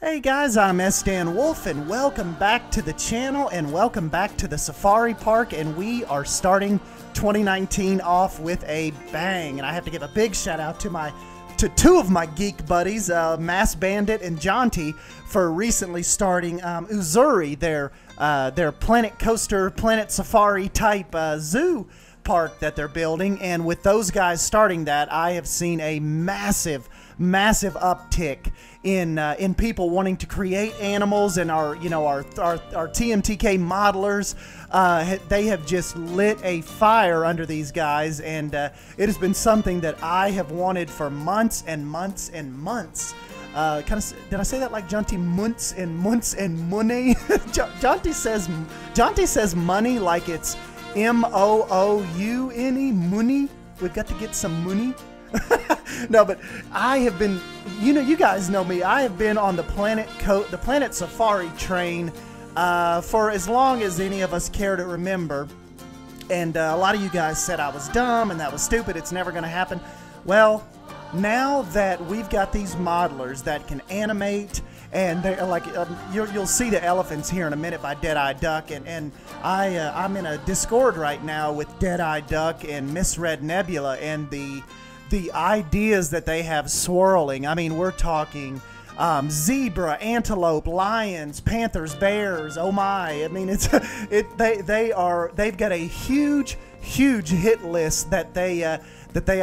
Hey guys, I'm Sdanwolf and welcome back to the channel and welcome back to the Safari Park, and we are starting 2019 off with a bang. And I have to give a big shout out to two of my geek buddies, Masked Bandit and Jonti, for recently starting Uzuri, their Planet Coaster, Planet Safari type zoo park that they're building. And with those guys starting that, I have seen a massive uptick in people wanting to create animals, and our TMTK modelers. They have just lit a fire under these guys, and it has been something that I have wanted for months and months and months. Did I say that like Jonti? Months and months and money. Jonti says money like it's M-O-O-U-N-E, money. We've got to get some money. No, but I have been, you guys know me. I have been on the Planet Safari train for as long as any of us care to remember. And a lot of you guys said I was dumb and that was stupid. It's never going to happen. Well, now that we've got these modelers that can animate, and they're like, you'll see the elephants here in a minute by DeadEyeDuck, and I'm in a Discord right now with DeadEyeDuck and Ms.RedNebula, and the ideas that they have swirling. I mean, we're talking zebra, antelope, lions, panthers, bears. Oh my! I mean, they've got a huge hit list that I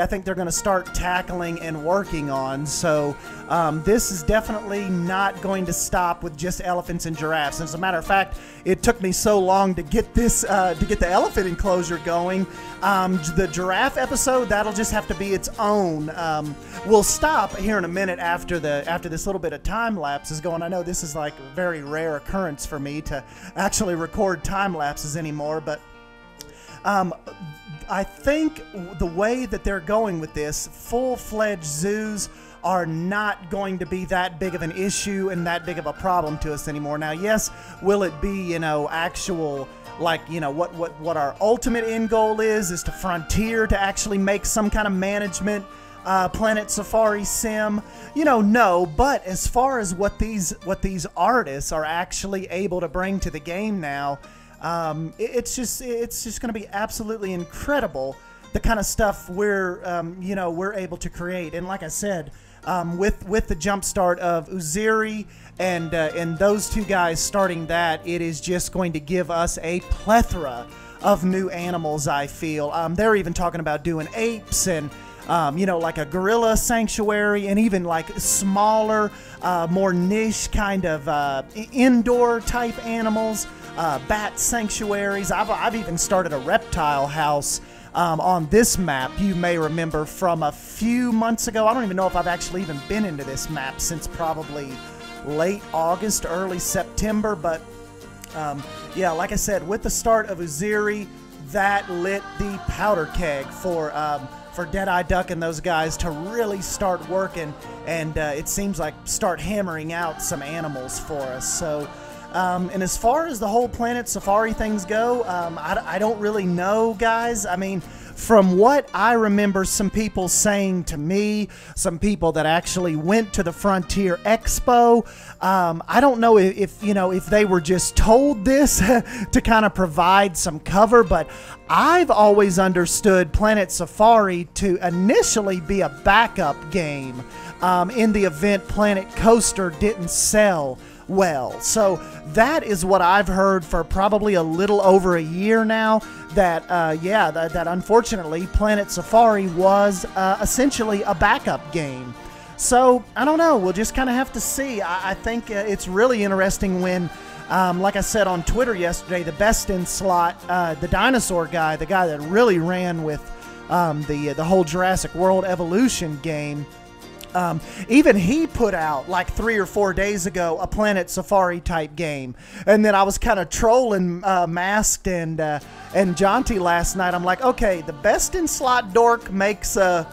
think they're going to start tackling and working on. So this is definitely not going to stop with just elephants and giraffes. As a matter of fact, it took me so long to get this to get the elephant enclosure going. The giraffe episode, that'll just have to be its own. We'll stop here in a minute after this little bit of time lapse is going. I know this is like a very rare occurrence for me to actually record time lapses anymore, but I think the way that they're going with this, full-fledged zoos are not going to be that big of an issue and that big of a problem to us anymore. Now, yes, will it be, actual, like, what our ultimate end goal is to frontier to actually make some kind of management Planet Safari sim? No. But as far as what these artists are actually able to bring to the game now, it's just going to be absolutely incredible, the kind of stuff we're able to create. And like I said, with the jump start of Uzuri and those two guys starting that, it is just going to give us a plethora of new animals, I feel. They're even talking about doing apes and like a gorilla sanctuary, and even like smaller, more niche kind of indoor type animals. Bat sanctuaries. I've even started a reptile house on this map. You may remember from a few months ago. I don't even know if I've actually even been into this map since probably late August, early September. But yeah, like I said, with the start of Uzuri, that lit the powder keg for DeadEyeDuck and those guys to really start working, and it seems like start hammering out some animals for us. So. And as far as the whole Planet Safari things go, I don't really know, guys. I mean, from what I remember some people saying to me, some people that actually went to the Frontier Expo, I don't know if they were just told this to kind of provide some cover, but I've always understood Planet Safari to initially be a backup game in the event Planet Coaster didn't sell well. So that is what I've heard for probably a little over a year now, that that unfortunately Planet Safari was essentially a backup game. So I don't know, we'll just kind of have to see. I think it's really interesting when like I said on Twitter yesterday, the best in slot, the dinosaur guy, the guy that really ran with the whole Jurassic World Evolution game, even he put out like 3 or 4 days ago a Planet Safari type game, and then I was kind of trolling Masked and Jonti last night. I'm like, okay, the best in slot dork makes a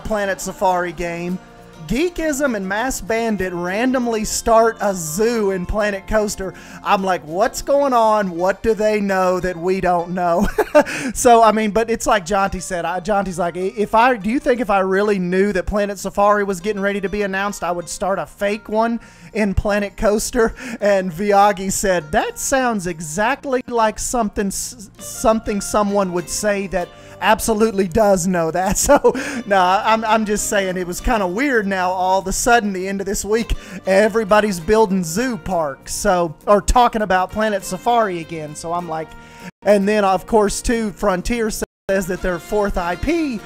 Planet Safari game. Geekism and Masked Bandit randomly start a zoo in Planet Coaster. I'm like, what's going on? What do they know that we don't know? So I mean, but it's like Jonti said. Jonti's like, do you think if I really knew that Planet Safari was getting ready to be announced, I would start a fake one in Planet Coaster? And Vyagi said, that sounds exactly like something someone would say that absolutely does know that. So no, I'm just saying it was kind of weird. Now all of a sudden, the end of this week, everybody's building zoo parks, so, or talking about Planet Safari again. So I'm like, and then of course too, Frontier says that their fourth IP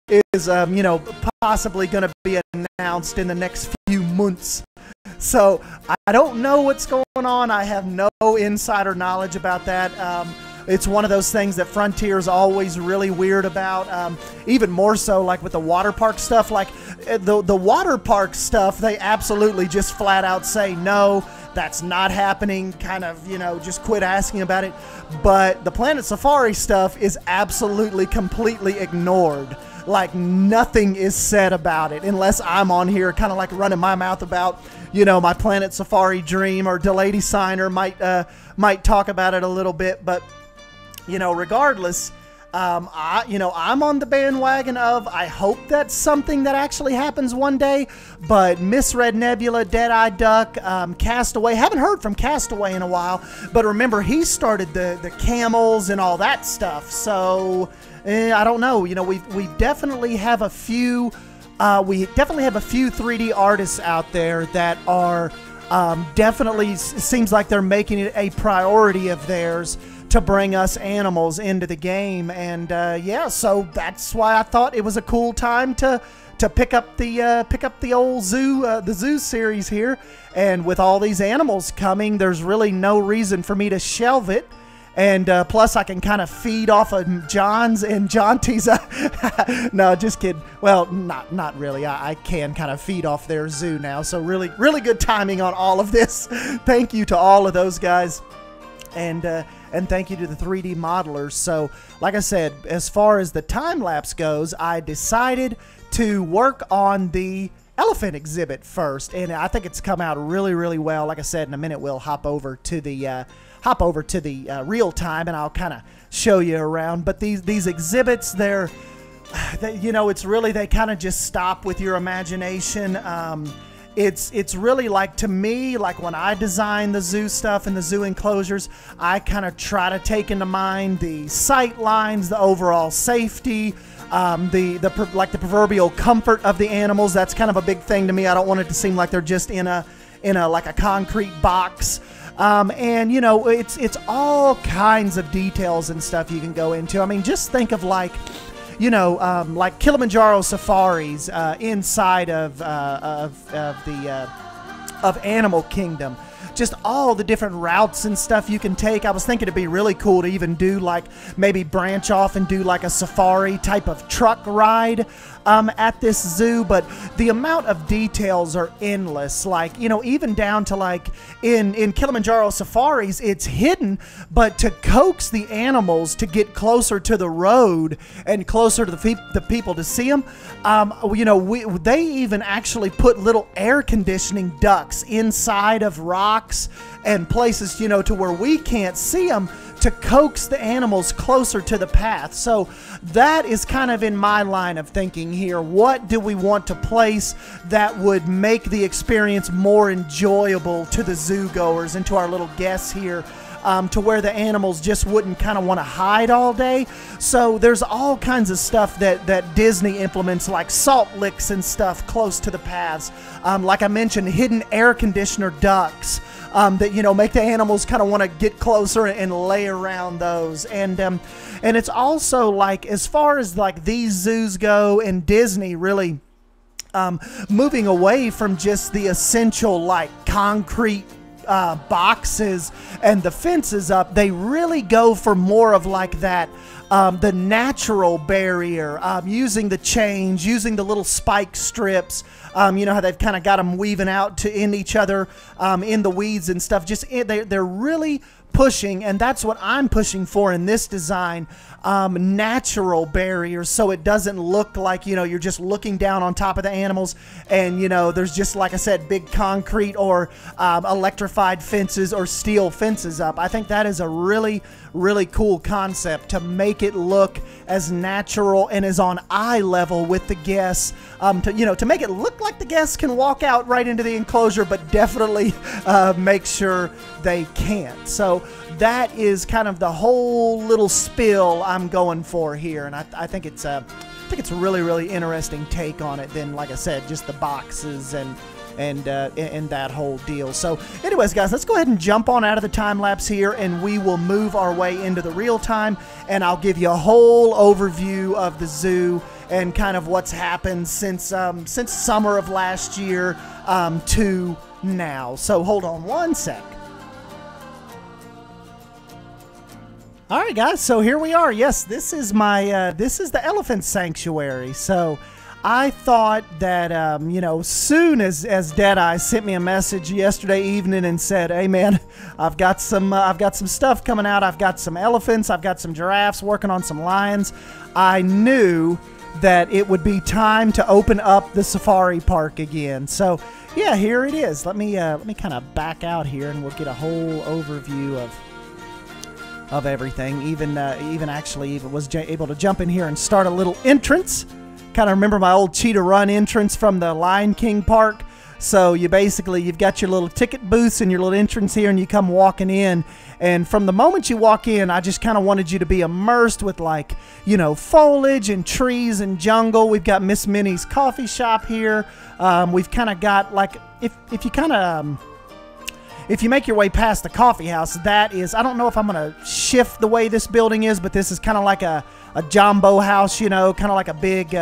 is you know, possibly going to be announced in the next few months. So I don't know what's going on. I have no insider knowledge about that. It's one of those things that Frontier's always really weird about, even more so like with the water park stuff. Like the water park stuff, they absolutely just flat out say, no, that's not happening, kind of, you know, just quit asking about it. But the Planet Safari stuff is absolutely, completely ignored. Like nothing is said about it unless I'm on here kind of like running my mouth about, you know, my Planet Safari dream, or Delady Signer might talk about it a little bit. But you know, regardless, I'm on the bandwagon of, I hope that's something that actually happens one day. But Ms.RedNebula, DeadEyeDuck, Castaway, haven't heard from Castaway in a while, but remember, he started the camels and all that stuff. So I don't know. You know, we definitely have a few 3D artists out there that are definitely, seems like they're making it a priority of theirs to bring us animals into the game. And yeah, so that's why I thought it was a cool time to pick up the old zoo, the zoo series here. And with all these animals coming, there's really no reason for me to shelve it. And plus, I can kind of feed off of John's and Jonti's. No, just kidding. Well, not really. I can kind of feed off their zoo now. So really, really good timing on all of this. Thank you to all of those guys. And thank you to the 3D modelers. So, like I said, as far as the time-lapse goes, I decided to work on the elephant exhibit first. And I think it's come out really, really well. Like I said, in a minute, we'll hop over to the real time, and I'll kind of show you around. But these exhibits, you know, it's really, they kind of just stop with your imagination. It's really like, to me, like when I design the zoo stuff and the zoo enclosures, I kind of try to take into mind the sight lines, the overall safety, like the proverbial comfort of the animals. That's kind of a big thing to me. I don't want it to seem like they're just in a like a concrete box. And you know, it's all kinds of details and stuff you can go into. I mean, just think of like, you know, like Kilimanjaro safaris inside of Animal Kingdom. Just all the different routes and stuff you can take. I was thinking it'd be really cool to even do like, maybe branch off and do like a safari type of truck ride at this zoo. But the amount of details are endless. Like, you know, even down to like in Kilimanjaro safaris, it's hidden, but to coax the animals to get closer to the road and closer to the people to see them, you know, they even actually put little air conditioning ducts inside of rocks and places, you know, to where we can't see them, to coax the animals closer to the path. So that is kind of in my line of thinking here. What do we want to place that would make the experience more enjoyable to the zoo goers and to our little guests here, to where the animals just wouldn't kind of want to hide all day? So there's all kinds of stuff that Disney implements, like salt licks and stuff close to the paths. Like I mentioned, hidden air conditioner ducts that, you know, make the animals kind of want to get closer and lay around those. And it's also like, as far as like these zoos go, and Disney really moving away from just the essential like concrete boxes and the fences up, they really go for more of like that, the natural barrier, using the chains, using the little spike strips. You know how they've kind of got them weaving out in each other in the weeds and stuff. Just they're really pushing, and that's what I'm pushing for in this design, natural barriers, so it doesn't look like, you're just looking down on top of the animals and, there's just, like I said, big concrete or electrified fences or steel fences up. I think that is a really, really cool concept to make it look as natural and as on eye level with the guests, to make it look like the guests can walk out right into the enclosure, but definitely make sure they can't. So that is kind of the whole little spill I'm going for here, and I think it's a really, really interesting take on it than, like I said, just the boxes and that whole deal. So anyways, guys, let's go ahead and jump on out of the time lapse here, and we will move our way into the real time, and I'll give you a whole overview of the zoo and kind of what's happened since summer of last year to now. So hold on one sec. All right, guys, so here we are. Yes, this is my this is the elephant sanctuary. So I thought that soon as DeadEye sent me a message yesterday evening and said, "Hey man, I've got some stuff coming out. I've got some elephants, I've got some giraffes, working on some lions," I knew that it would be time to open up the safari park again. So yeah, here it is. Let me kind of back out here, and we'll get a whole overview of everything. Even actually was able to jump in here and start a little entrance. Kind of remember my old Cheetah Run entrance from the Lion King park. So you've got your little ticket booths and your little entrance here, and you come walking in, and from the moment you walk in, I just kind of wanted you to be immersed with, like, foliage and trees and jungle. We've got Miss Minnie's coffee shop here. We've kind of got, like, if you make your way past the coffee house, that is, I don't know if I'm going to shift the way this building is, but this is kind of like a jumbo house, kind of like a big,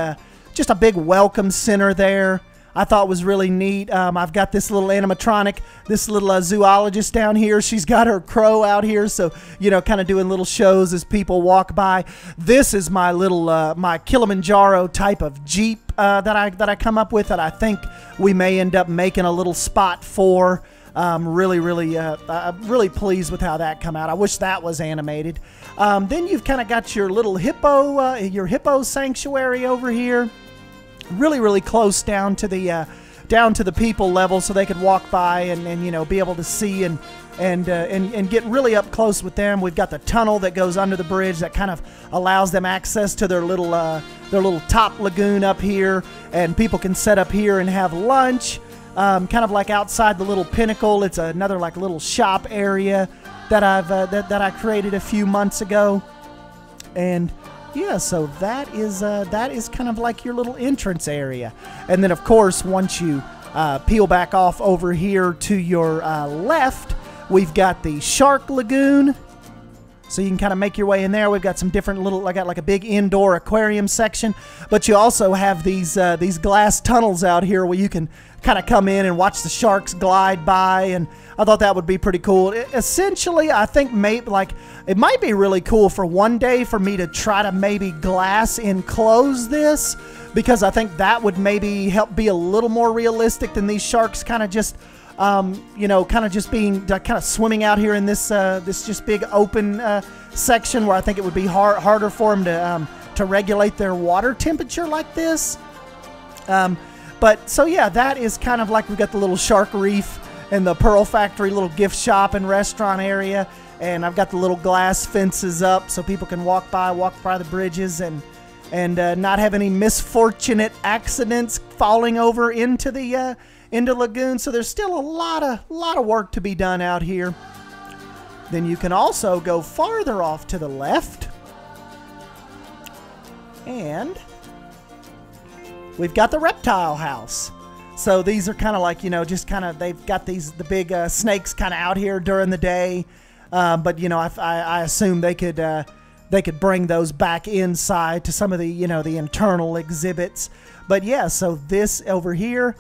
just a big welcome center there. I thought was really neat. I've got this little animatronic, this little zoologist down here. She's got her crow out here, so, kind of doing little shows as people walk by. This is my little, my Kilimanjaro type of Jeep that I come up with that I think we may end up making a little spot for. Really really pleased with how that come out. I wish that was animated. Then you've kind of got your little Hippo Sanctuary over here. Really close down to the people level, so they could walk by and be able to see and get really up close with them. We've got the tunnel that goes under the bridge that kind of allows them access to their little top lagoon up here, and people can set up here and have lunch. Kind of like outside the little pinnacle. It's another like little shop area that I created a few months ago, and yeah, so that is kind of like your little entrance area. And then of course, once you peel back off over here to your left, we've got the Shark Lagoon. So you can kind of make your way in there. We've got some different little, I got like a big indoor aquarium section, but you also have these glass tunnels out here where you can kind of come in and watch the sharks glide by, and I thought that would be pretty cool. Essentially, I think maybe it might be really cool for one day for me to try to maybe glass enclose this, because I think that would maybe help be a little more realistic than these sharks kind of just kind of just being kind of swimming out here in this just big open section, where I think it would be harder for them to regulate their water temperature like this. But so yeah, that is kind of like, we've got the little shark reef and the Pearl Factory little gift shop and restaurant area, and I've got the little glass fences up so people can walk by the bridges and not have any misfortunate accidents falling over into the lagoon. So there's still a lot of work to be done out here. Then you can also go farther off to the left, and we've got the Reptile House. So these are kind of like, just kind of, they've got the big snakes kind of out here during the day, but I assume they could bring those back inside to some of the the internal exhibits. But yeah, so this over here,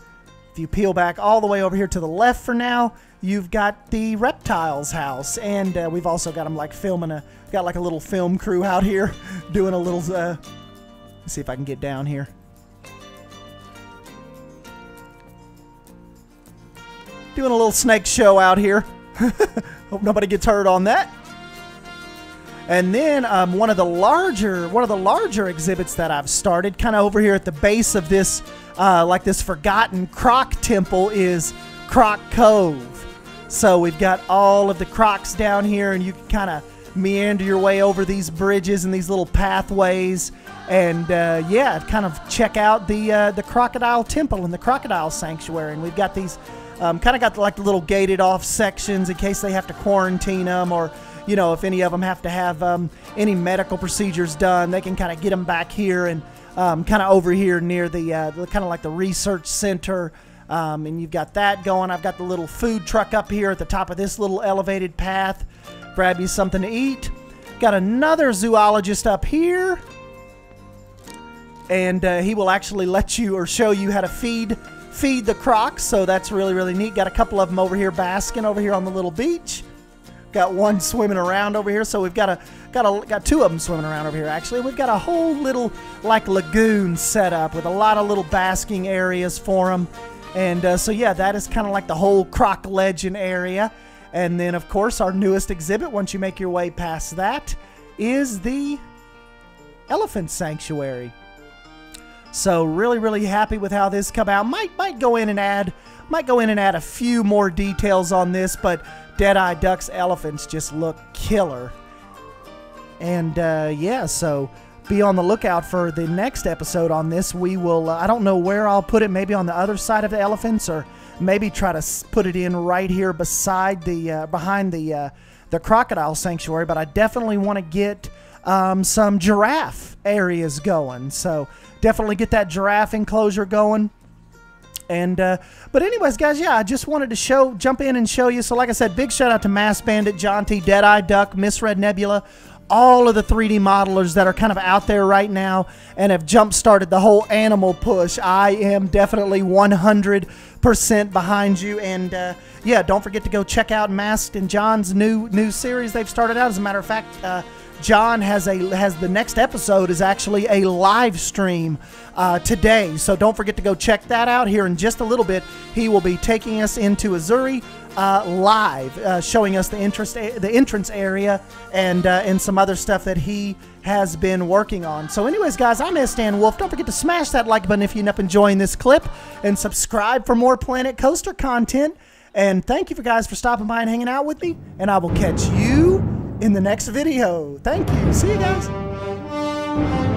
if you peel back all the way over here to the left for now, you've got the Reptiles House, and we've also got them like filming got like a little film crew out here doing a little. Let's see if I can get down here. Doing a little snake show out here. Hope nobody gets hurt on that. And then one of the larger exhibits that I've started, kind of over here at the base of this, like this forgotten croc temple, is Croc Cove. So we've got all of the crocs down here, and you can kind of meander your way over these bridges and these little pathways, and yeah, kind of check out the crocodile temple and the crocodile sanctuary. And we've got these kind of got like the little gated off sections in case they have to quarantine them, or you know, if any of them have to have any medical procedures done, they can kind of get them back here and kind of over here near the kind of like the research center. And you've got that going. I've got the little food truck up here at the top of this little elevated path. Grab you something to eat. Got another zoologist up here. And he will actually let you or show you how to feed the crocs. So that's really, really neat. Got a couple of them over here basking over here on the little beach. Got one swimming around over here, so we've got two of them swimming around over here. Actually, we've got a whole little like lagoon set up with a lot of little basking areas for them, and so yeah, that is kind of like the whole Croc Legend area. And then, of course, our newest exhibit, once you make your way past that, is the Elephant Sanctuary. So really, really happy with how this come out. Might go in and add a few more details on this, but DeadEyeDuck's elephants just look killer. And yeah, so be on the lookout for the next episode on this. We will, I don't know where I'll put it, maybe on the other side of the elephants, or maybe try to put it in right here beside the, behind the crocodile sanctuary. But I definitely want to get some giraffe areas going. So definitely get that giraffe enclosure going. And but anyways, guys, yeah, I just wanted to jump in and show you. So like I said, big shout out to Masked Bandit Jonti, DeadEyeDuck, Ms.RedNebula, all of the 3D modelers that are kind of out there right now and have jump-started the whole animal push. I am definitely 100% behind you. And yeah, don't forget to go check out Masked and John's new series they've started out. As a matter of fact, John has the next episode is actually a live stream today, so don't forget to go check that out. Here in just a little bit, he will be taking us into Missouri live, showing us the entrance area and some other stuff that he has been working on. So anyways, guys, I'm Sdanwolf. Don't forget to smash that like button if you end up enjoying this clip, and subscribe for more Planet Coaster content. And thank you guys for stopping by and hanging out with me, and I will catch you in the next video. Thank you. See you guys.